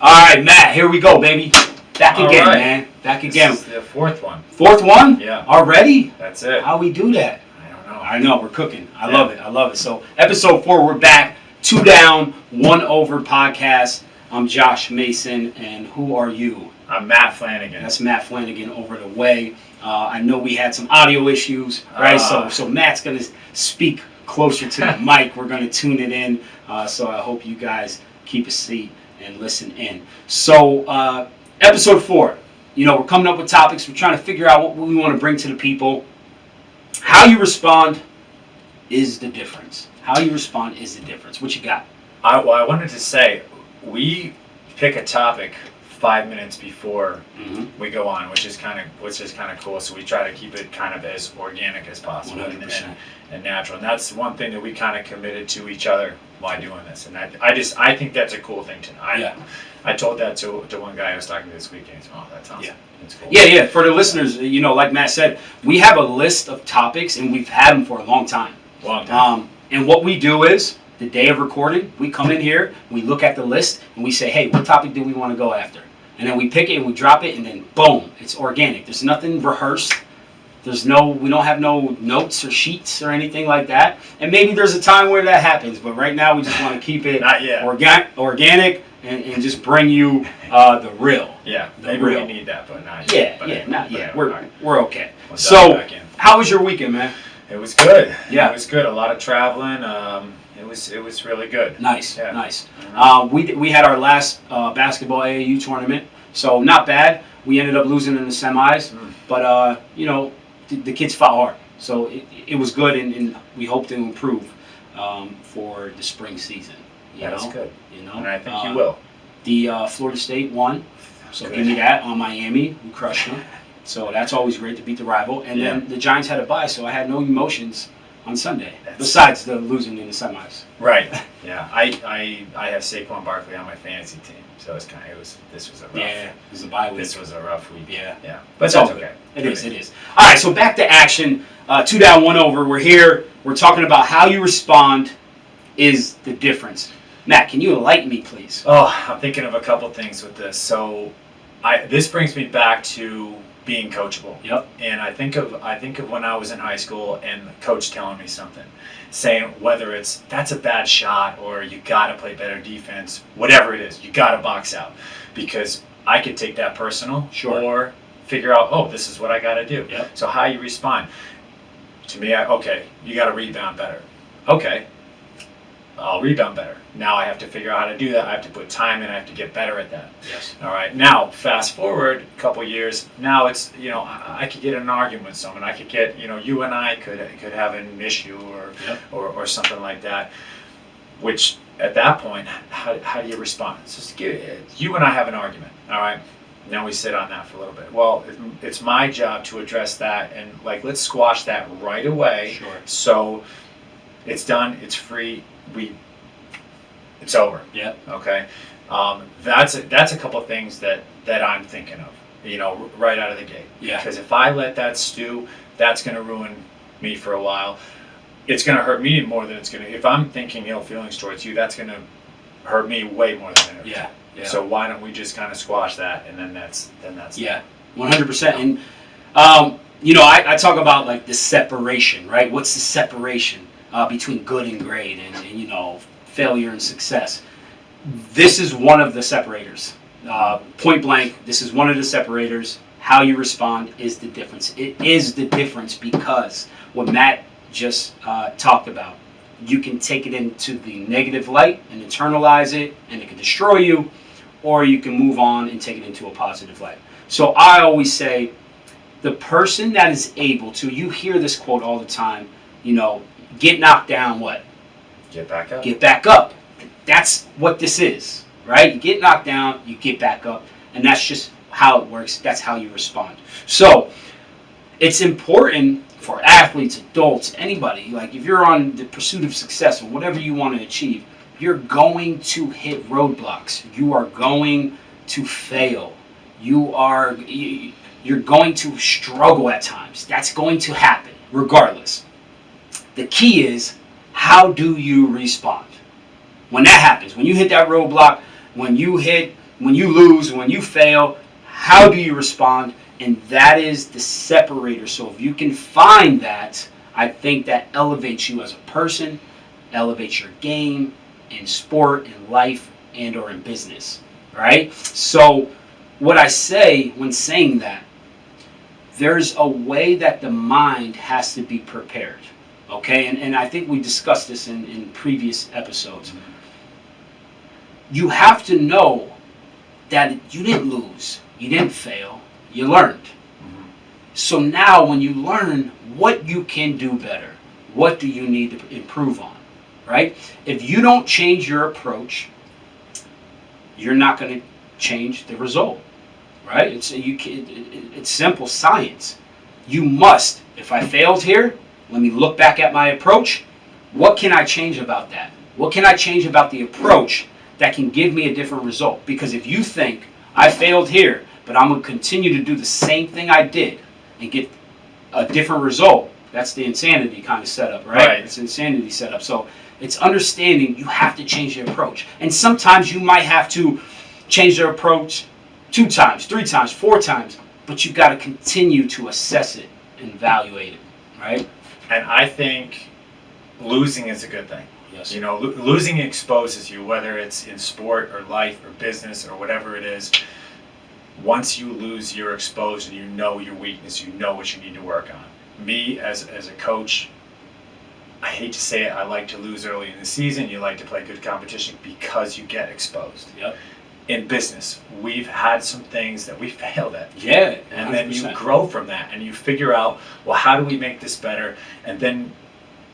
All right, Matt, here we go, baby. Back again, right. man. Back again. This is the fourth one. Fourth one? Yeah. Already? That's it. How we do that? I don't know. I know, we're cooking. I love it. I love it. So, episode 4, we're back. 2 Down, 1 Over podcast. I'm Josh Mason, and who are you? I'm Matt Flanagan. That's Matt Flanagan over the way. I know we had some audio issues, right? So Matt's going to speak closer to the mic. We're going to tune it in. So I hope you guys keep a seat and listen in. So episode 4, we're coming up with topics. We're trying to figure out what we want to bring to the people. How you respond is the difference. How you respond is the difference. What you got? I wanted to say, we pick a topic 5 minutes before we go on, which is kind of cool. So we try to keep it kind of as organic as possible and natural. And that's one thing that we kind of committed to each other while doing this. And I think that's a cool thing to know. I told that to one guy I was talking to this weekend. He said, "Oh, that sounds that's cool." Yeah. For the listeners, like Matt said, we have a list of topics and we've had them for a long time. And what we do is, the day of recording, we come in here, we look at the list, and we say, hey, what topic do we want to go after? And then we pick it and we drop it, and then boom, it's organic. There's nothing rehearsed. We don't have no notes or sheets or anything like that. And maybe there's a time where that happens, but right now we just want to keep it organic and just bring you the real. Yeah, maybe we need that, but not yet. Not yet. We're okay. So, how was your weekend, man? It was good. Yeah, it was good. A lot of traveling. It was really good. Nice. We had our last basketball AAU tournament, so not bad. We ended up losing in the semis, but the kids fought hard, so it was good, and we hope to improve for the spring season. That's good. And I think you will. The Florida State won, so give me that on Miami. We crushed them. So that's always great to beat the rival. And then the Giants had a bye, so I had no emotions on Sunday, besides the losing in the semis. Right. Yeah. I have Saquon Barkley on my fantasy team, so this was a rough. Yeah, it was a bye week. This was a rough week. Yeah. But that's okay. It is. All right, so back to action. 2 down, 1 over. We're here. We're talking about how you respond is the difference. Matt, can you enlighten me, please? Oh, I'm thinking of a couple things with this. So, this brings me back to being coachable. Yep. And I think of when I was in high school and the coach telling me something, saying whether it's that's a bad shot or you got to play better defense, whatever it is, you got to box out, because I could take that personal or figure out, oh, this is what I got to do. Yep. So how you respond to me? You got to rebound better. Okay. I'll rebound better. Now I have to figure out how to do that. I have to put time in. I have to get better at that. Yes. All right. Now, fast forward a couple years. Now it's, I could get in an argument with someone. I could get, you and I could have an issue or something like that. Which at that point, how do you respond? It's just you and I have an argument. All right. Now we sit on that for a little bit. Well, it's my job to address that and let's squash that right away. Sure. So it's done. It's free. It's over. Yeah. Okay. That's a couple of things that I'm thinking of, right out of the gate. Yeah. Because if I let that stew, that's going to ruin me for a while. It's going to hurt me more than it's going to. If I'm thinking ill feelings towards you, that's going to hurt me way more than it hurts. Yeah. So why don't we just kind of squash that, and then that's 100%. And I talk about the separation, right? What's the separation between good and great, and failure and success? This is one of the separators. Point blank, this is one of the separators. How you respond is the difference. It is the difference because what Matt just talked about, you can take it into the negative light and internalize it, and it can destroy you, or you can move on and take it into a positive light. So I always say, the person that is able to, you hear this quote all the time, get knocked down, what? Get back up. Get back up. That's what this is, right? You get knocked down, you get back up, and that's just how it works. That's how you respond. So it's important for athletes, adults, anybody, if you're on the pursuit of success or whatever you want to achieve, you're going to hit roadblocks. You are going to fail. You're going to struggle at times. That's going to happen regardless. The key is, how do you respond? When that happens, when you hit that roadblock, when you hit when you lose, when you fail, how do you respond? And that is the separator. So if you can find that, I think that elevates you as a person, elevates your game in sport, in life, and or in business, right? So what I say when saying that, there's a way that the mind has to be prepared, okay? And I think we discussed this in previous episodes. You have to know that you didn't lose, you didn't fail, you learned. So now when you learn what you can do better, what do you need to improve on, right? If you don't change your approach, you're not going to change the result, right? It's simple science. You must. If I failed here, let me look back at my approach. What can I change about that? What can I change about the approach that can give me a different result? Because if you think I failed here, but I'm going to continue to do the same thing I did and get a different result, that's the insanity kind of setup, right? It's insanity setup. So it's understanding you have to change your approach. And sometimes you might have to change your approach 2 times, 3 times, 4 times, but you've got to continue to assess it and evaluate it, right? And I think losing is a good thing. Yes. You know, losing exposes you, whether it's in sport or life or business or whatever it is. Once you lose, you're exposed and you know your weakness, you know what you need to work on. Me, as a coach, I hate to say it, I like to lose early in the season. You like to play good competition because you get exposed. Yep. In business, we've had some things that we failed at. Yeah. 100%. And then you grow from that and you figure out, well, how do we make this better? And then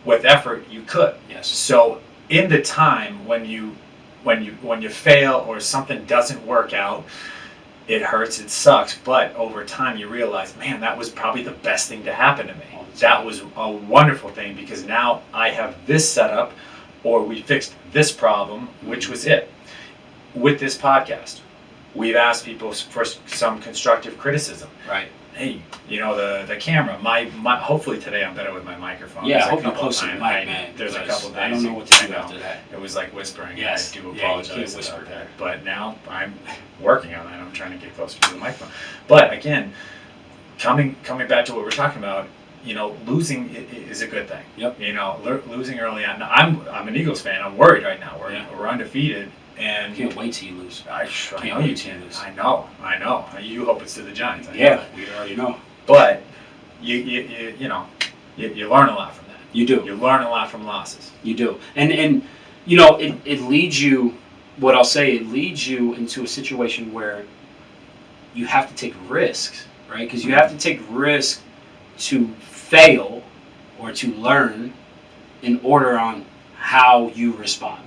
with effort, you could. Yes. So in the time when you fail or something doesn't work out, it hurts, it sucks, but over time you realize, man, that was probably the best thing to happen to me. That was a wonderful thing because now I have this setup, or we fixed this problem, which was it. With this podcast, we've asked people for some constructive criticism. Right. Hey, you know, the camera, my hopefully today I'm better with my microphone. Yeah, There's I a hope you're couple close to the times mic, man. There's a couple days. I don't know what to do after that. It was like whispering. Yes. I do Yeah, apologize you can't whisper about there. that. But now I'm working on that. I'm trying to get closer to the microphone. But again, coming back to what we're talking about, you know, losing is a good thing. Yep. You know, losing early on. Now, I'm an Eagles fan. I'm worried right now. We're undefeated. And Can't wait till you lose. I Can't know wait you till you can. lose. I know. You hope it's to the Giants. I know Yeah, that. we already know. But you know, you learn a lot from that. You do. You learn a lot from losses. You do. And you know, it leads you, what I'll say, it leads you into a situation where you have to take risks, right? Because you have to take risks to fail or to learn in order on how you respond,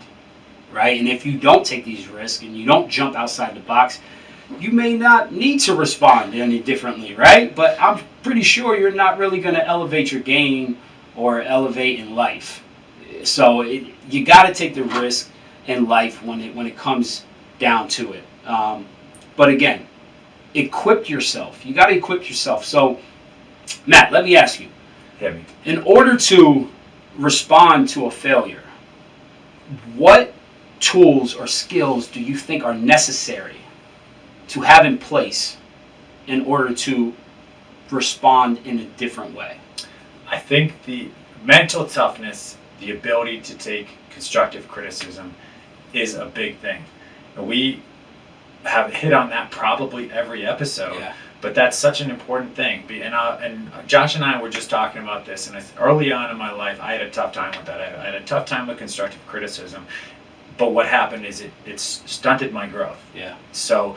right? And if you don't take these risks and you don't jump outside the box, you may not need to respond any differently, right? But I'm pretty sure you're not really going to elevate your game or elevate in life. So you got to take the risk in life when it comes down to it. But again, equip yourself. You got to equip yourself. So, Matt, let me ask you. Hit me. In order to respond to a failure, what tools or skills do you think are necessary to have in place in order to respond in a different way? I think the mental toughness, the ability to take constructive criticism is a big thing. We have hit on that probably every episode, Yeah. but that's such an important thing. And Josh and I were just talking about this, and early on in my life, I had a tough time with that. I had a tough time with constructive criticism, but what happened is it stunted my growth. Yeah. So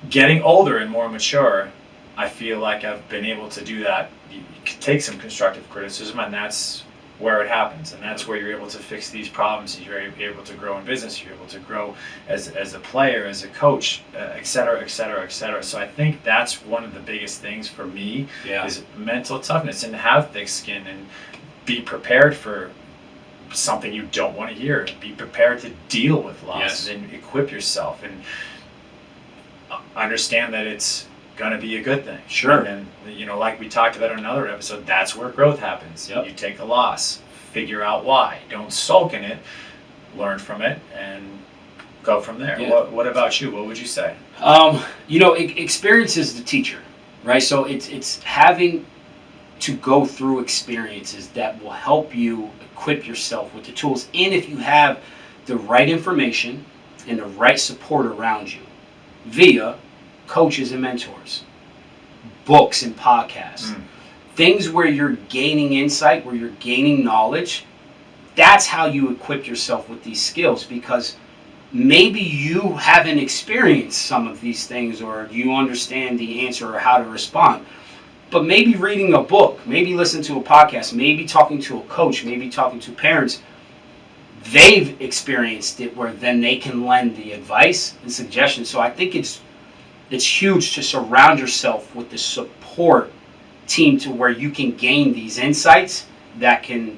getting older and more mature, I feel like I've been able to do that. You can take some constructive criticism, and that's where it happens, and that's where you're able to fix these problems. You're able to grow in business. You're able to grow as a player, as a coach, et cetera, et cetera, et cetera. So I think that's one of the biggest things for me is mental toughness, and have thick skin, and be prepared for something you don't want to hear. Be prepared to deal with losses, and equip yourself, and understand that it's going to be a good thing. Sure. And you know, like we talked about in another episode, that's where growth happens. Yep. You take a loss, figure out why. Don't sulk in it, learn from it, and go from there. Yeah. What about you? What would you say? Experience is the teacher, right? So it's having to go through experiences that will help you equip yourself with the tools. And if you have the right information and the right support around you via coaches and mentors, books and podcasts, things where you're gaining insight, where you're gaining knowledge, that's how you equip yourself with these skills, because maybe you haven't experienced some of these things or you understand the answer or how to respond. But maybe reading a book, maybe listening to a podcast, maybe talking to a coach, maybe talking to parents, they've experienced it where then they can lend the advice and suggestions. So I think it's huge to surround yourself with the support team to where you can gain these insights that can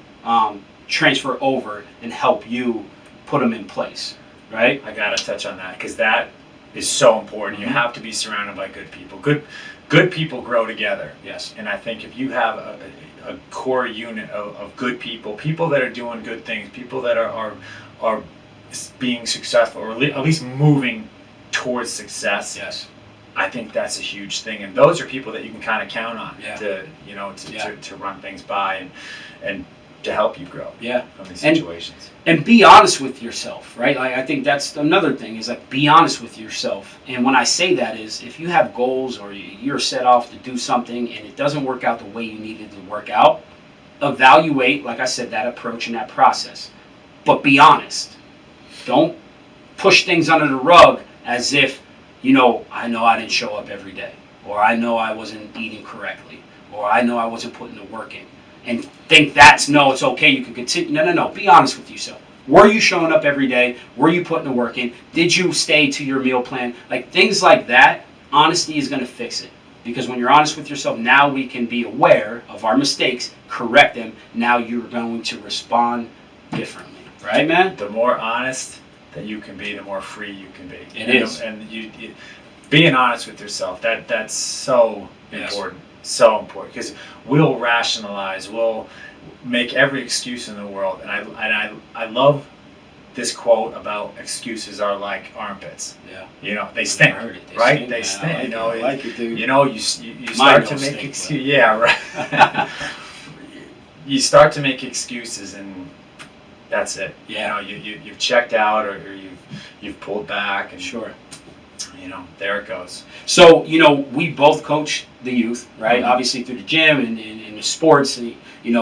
transfer over and help you put them in place, right? I gotta touch on that because that is so important. You have to be surrounded by good people. Good people grow together. Yes. And I think if you have a core unit of good people, people that are doing good things, people that are being successful, or at least moving towards success. Yes. I think that's a huge thing, and those are people that you can kind of count on to run things by and to help you grow. Yeah. From these situations. And be honest with yourself, right? Like, I think that's another thing is like be honest with yourself. And when I say that is if you have goals or you're set off to do something and it doesn't work out the way you needed to work out, evaluate, like I said, that approach and that process. But be honest. Don't push things under the rug as if, I know I didn't show up every day, or I know I wasn't eating correctly, or I know I wasn't putting the work in. And think it's okay, you can continue. No. Be honest with yourself. Were you showing up every day? Were you putting the work in? Did you stay to your meal plan? Like things like that, honesty is going to fix it. Because when you're honest with yourself, now we can be aware of our mistakes, correct them. Now you're going to respond differently. Right, man? The more honest that you can be, the more free you can be. It is. And you being honest with yourself, that's so important. So important, because we'll rationalize, we'll make every excuse in the world, and I love this quote about excuses are like armpits. Yeah. They stink, right? They stink. I like it, dude. You start to make excuses. Yeah, right. You start to make excuses, and that's it. Yeah. You've checked out, or you've pulled back, and sure. There it goes. So, we both coach the youth, right? Obviously through the gym and the sports,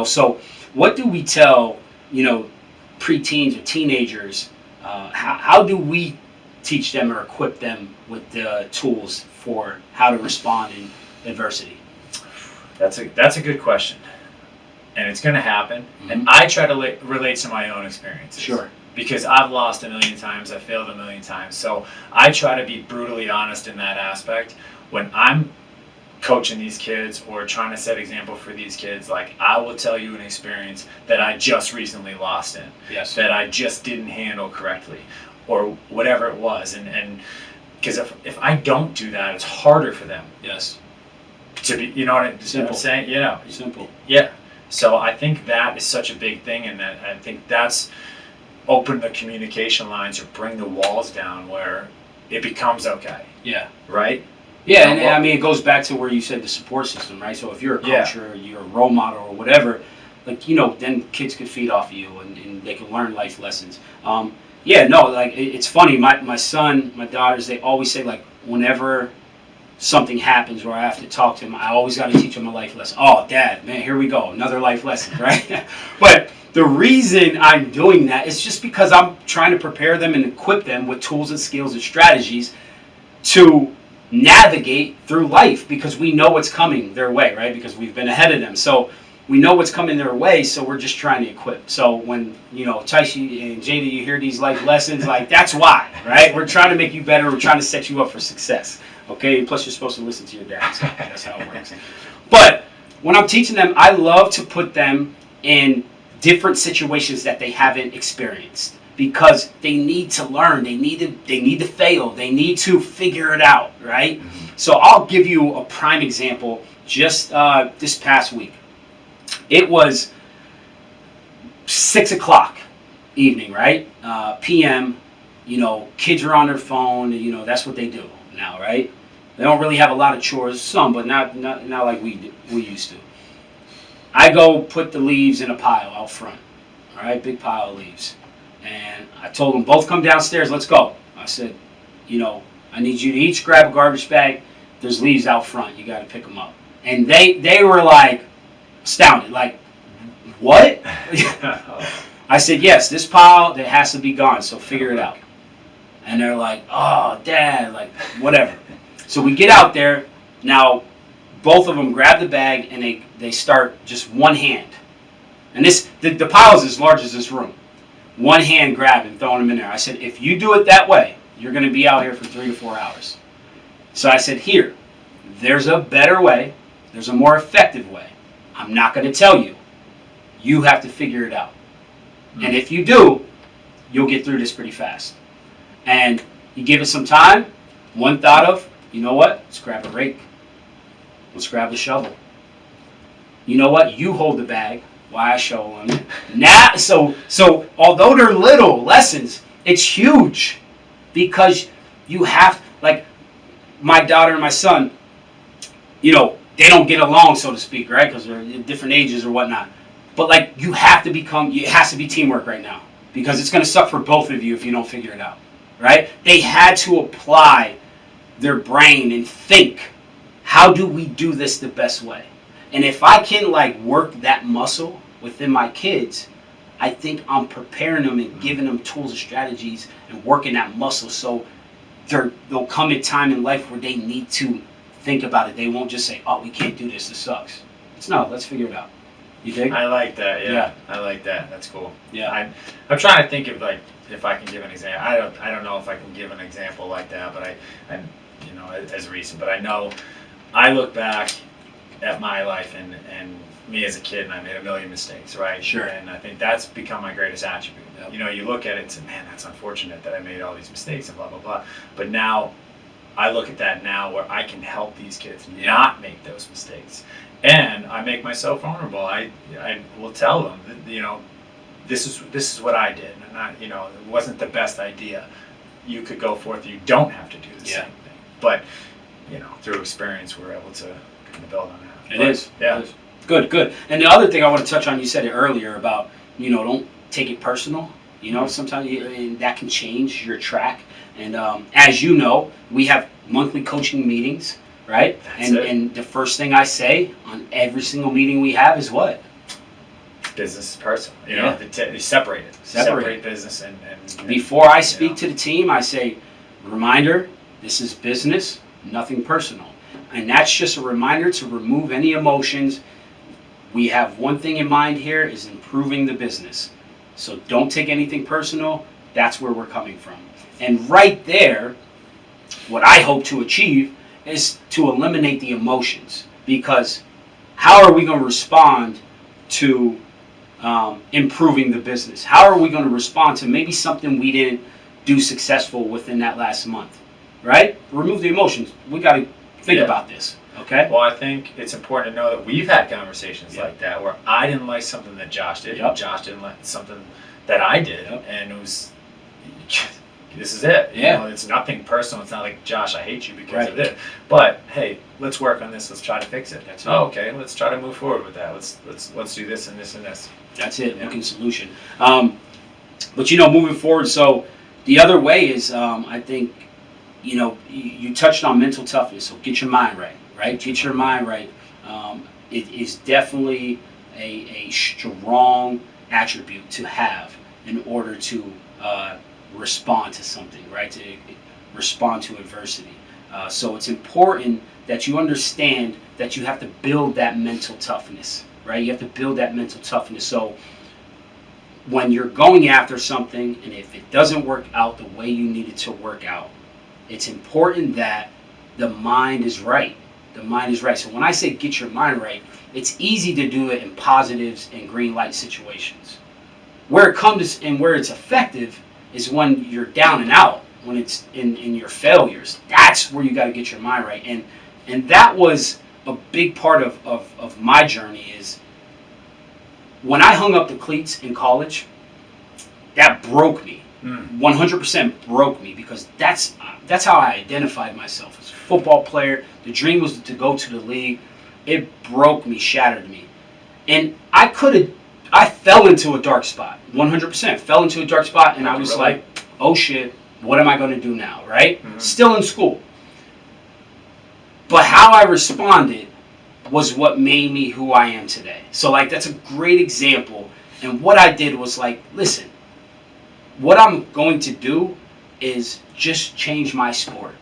so what do we tell, preteens or teenagers? How do we teach them or equip them with the tools for how to respond in adversity? That's a good question. And it's going to happen. And I try to relate to my own experiences. Sure. Because I've lost a million times, I've failed a million times. So I try to be brutally honest in that aspect. When I'm coaching these kids or trying to set example for these kids, like I will tell you an experience that I just recently lost in. Yes. That I just didn't handle correctly or whatever it was. And because if I don't do that, it's harder for them. Yes. To be, you know what I'm saying? Simple. Yeah. So I think that is such a big thing, and that I think that's open the communication lines or bring the walls down where it becomes okay. Yeah. Right? Yeah, and it goes back to where you said the support system, right? So if you're a coach or you're a role model or whatever, then kids could feed off of you and they can learn life lessons. It's funny. My son, my daughters, they always say, like, whenever something happens where I have to talk to them, I always got to teach them a life lesson. Oh, Dad, man, here we go. Another life lesson, right? But the reason I'm doing that is just because I'm trying to prepare them and equip them with tools and skills and strategies to navigate through life, because we know what's coming their way, right? Because we've been ahead of them. So we know what's coming their way, so we're just trying to equip. So when, Taishi and Jada, you hear these life lessons, like, that's why, right? We're trying to make you better. We're trying to set you up for success, okay? And plus, you're supposed to listen to your dad, so that's how it works. But when I'm teaching them, I love to put them in different situations that they haven't experienced, because they need to learn, they need to fail, they need to figure it out, right? So I'll give you a prime example. Just this past week, it was 6:00 evening, right? PM. kids are on their phone, and, that's what they do now, right? They don't really have a lot of chores, some, but not like we used to. I go put the leaves in a pile out front, all right, big pile of leaves. And I told them, both come downstairs, let's go. I said, I need you to each grab a garbage bag. There's leaves out front. You got to pick them up. And they were like astounded, like, what? I said, yes, this pile, that has to be gone, so figure it out. And they're like, oh, Dad, like, whatever. So we get out there. Now, both of them grab the bag, and they start just one hand. And the pile is as large as this room. One hand grabbing, throwing them in there. I said, if you do it that way, you're going to be out here for 3 to 4 hours. So I said, here, there's a better way. There's a more effective way. I'm not going to tell you. You have to figure it out. And if you do, you'll get through this pretty fast. And you give it some time. One thought of, you know what? Let's grab a rake. Let's grab the shovel. You know what? You hold the bag while I show them. Now, so although they're little lessons, it's huge because you have, like, my daughter and my son, they don't get along, so to speak, right? Because they're different ages or whatnot. But, like, it has to be teamwork right now because it's going to suck for both of you if you don't figure it out, right? They had to apply their brain and think, how do we do this the best way? And if I can, like, work that muscle within my kids, I think I'm preparing them and giving them tools and strategies and working that muscle so there'll come a time in life where they need to think about it. They won't just say, oh, we can't do this sucks. No, let's figure it out. You think? I like that. Yeah. I like that. That's cool. Yeah. I'm trying to think of, like, if I can give an example. I don't know if I can give an example like that, but I as recent. But I know I look back at my life and me as a kid, and I made a million mistakes, right? Sure. And I think that's become my greatest attribute. Yep. You look at it and say, man, that's unfortunate that I made all these mistakes and blah blah blah. But now I look at that now where I can help these kids not make those mistakes. And I make myself vulnerable. I will tell them that, this is what I did, and it wasn't the best idea. You could go forth. You don't have to do the same thing. But through experience, we're able to kind of build on that. It is. Yeah. It is. Good. And the other thing I want to touch on, you said it earlier about don't take it personal. Sometimes and that can change your track. And as you know, we have monthly coaching meetings. Right? And the first thing I say on every single meeting we have is what? Business is personal. They separate it. Separate business and before I speak to the team, I say, reminder, this is business, nothing personal. And that's just a reminder to remove any emotions. We have one thing in mind here is improving the business. So don't take anything personal. That's where we're coming from. And right there, what I hope to achieve is to eliminate the emotions, because how are we going to respond to improving the business? How are we going to respond to maybe something we didn't do successful within that last month, right? Remove the emotions. We got to think about this, okay? Well, I think it's important to know that we've had conversations like that where I didn't like something that Josh did, and Josh didn't like something that I did, and it was... This is it. It's nothing personal. It's not like, Josh, I hate you because of this. But hey, let's work on this. Let's try to fix it. That's it. Okay. Let's try to move forward with that. Let's do this and this and this. That's it. Looking solution. But moving forward. So the other way is, I think, you touched on mental toughness. So get your mind right. Right. Get your mind right. It is definitely a strong attribute to have in order to respond to something, right? To respond to adversity. So it's important that you understand that you have to build that mental toughness, right? You have to build that mental toughness. So when you're going after something, and if it doesn't work out the way you need it to work out, it's important that the mind is right. The mind is right. So when I say get your mind right, it's easy to do it in positives and green light situations. Where it comes and where it's effective is when you're down and out, when it's in your failures. That's where you got to get your mind right. And that was a big part of my journey. Is when I hung up the cleats in college, that broke me. 100% broke me, because that's how I identified myself as a football player. The dream was to go to the league. It broke me, shattered me. And I fell into a dark spot, 100%. Fell into a dark spot, and I was like, oh shit, what am I going to do now, right? Mm-hmm. Still in school. But how I responded was what made me who I am today. So, like, that's a great example. And what I did was like, listen, what I'm going to do is just change my sport.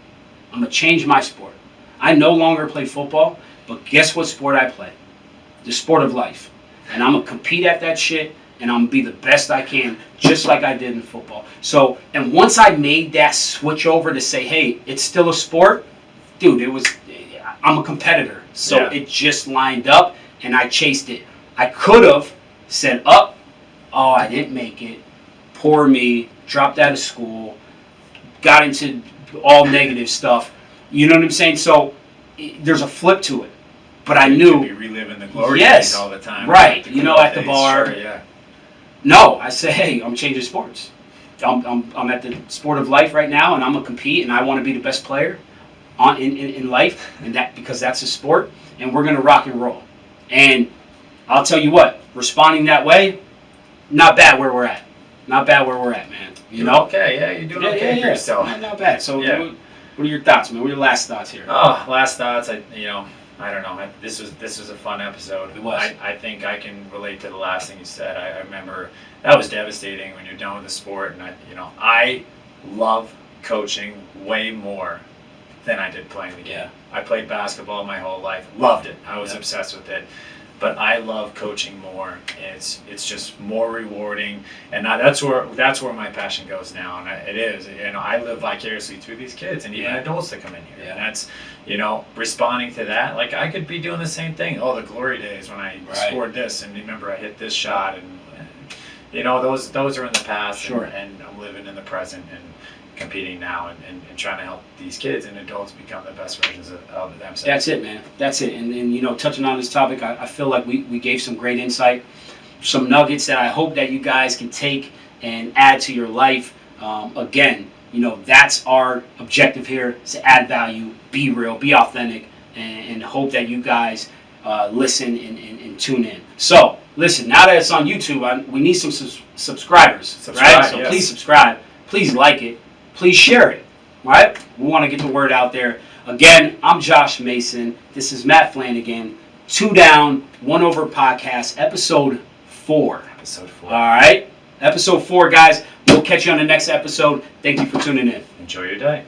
I'm going to change my sport. I no longer play football, but guess what sport I play? The sport of life. And I'm going to compete at that shit, and I'm going to be the best I can, just like I did in football. So, and once I made that switch over to say, hey, it's still a sport, dude, I'm a competitor. So It just lined up, and I chased it. I could have said, oh, I didn't make it. Poor me. Dropped out of school. Got into all negative stuff. You know what I'm saying? So there's a flip to it. But I knew. You could be reliving the glory days all the time. Right. At the bar. Sure, yeah. No, I say, hey, I'm changing sports. I'm at the sport of life right now, and I'm going to compete, and I want to be the best player in life, and because that's a sport, and we're going to rock and roll. And I'll tell you what, responding that way, not bad where we're at. Not bad where we're at, man. Okay, yeah, you're doing okay for yourself. Not bad. So what are your thoughts, man? What are your last thoughts here? Oh, last thoughts, I don't know. This was a fun episode. It was. I think I can relate to the last thing you said. I remember that was devastating when you're done with the sport, and I love coaching way more than I did playing the game. Yeah. I played basketball my whole life, loved it. I was obsessed with it. But I love coaching more. It's just more rewarding, and that's where my passion goes now. And it is, I live vicariously through these kids and even adults that come in here. Yeah. And that's, responding to that. Like, I could be doing the same thing. Oh, the glory days when I scored this, and remember I hit this shot, and those are in the past. Sure. And I'm living in the present and competing now, and trying to help these kids and adults become the best versions of themselves. That's it, man. That's it. And touching on this topic, I feel like we gave some great insight, some nuggets that I hope that you guys can take and add to your life. Again, that's our objective here, is to add value, be real, be authentic, and hope that you guys listen and tune in. So, listen, now that it's on YouTube, we need some subscribers, right? So please subscribe. Please like it. Please share it, right? We want to get the word out there. Again, I'm Josh Mason. This is Matt Flanagan. 2 Down, 1 Over podcast, episode 4. Episode 4. All right? Episode 4, guys. We'll catch you on the next episode. Thank you for tuning in. Enjoy your day.